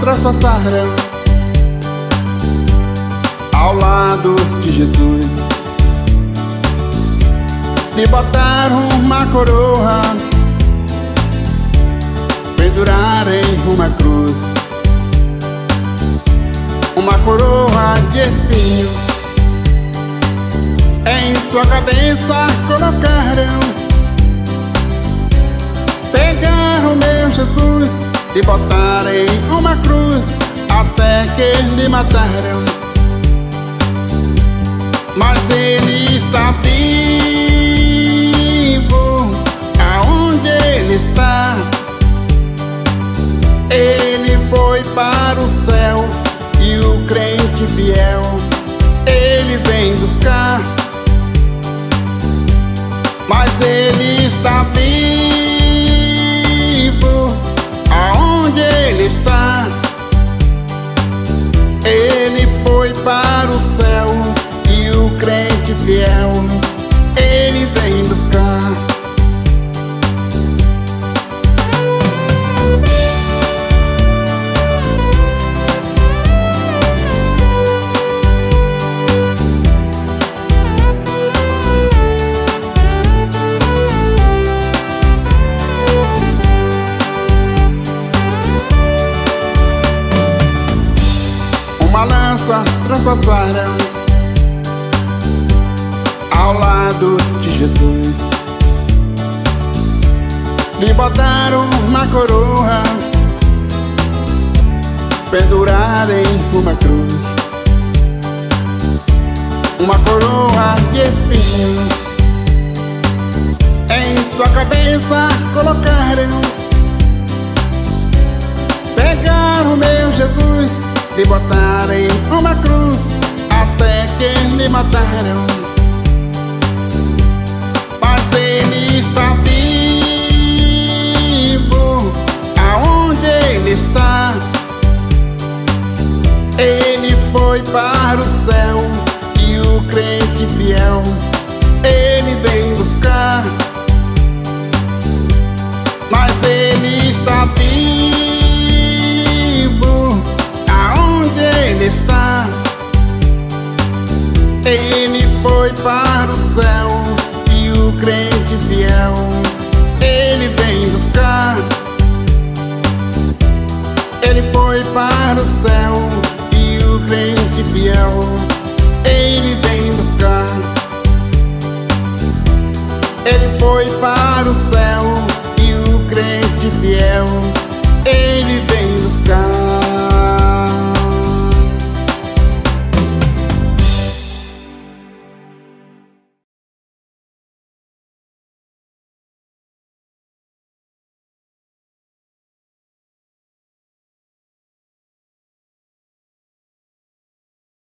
traspassarão ao lado de Jesus, lhe botaram uma coroa, pendurarem uma cruz, uma coroa de espinhos em sua cabeça colocaram. Pegaram meu Jesus e botaram em uma cruz até que lhe mataram. Mas ele está vivo, aonde ele está? Ele foi para o céu e o crente fiel ele vem buscar. Mas ele está vivo, aonde ele está? Ele foi para o céu e o crente fiel ele vem buscar. Uma lança traspassaram ao lado de Jesus, lhe botaram uma coroa, pendurarem uma cruz, uma coroa de espinhos em sua cabeça colocaram. Pegaram meu Jesus e botaram em uma cruz até que lhe mataram. Mas ele está vivo, aonde ele está? Ele foi para o céu e o crente fiel ele vem buscar. Mas ele está vivo, aonde ele está? Ele foi para o céu e o crente fiel ele vem buscar. Ele foi para o céu e o crente fiel ele vem buscar. Ele foi para o céu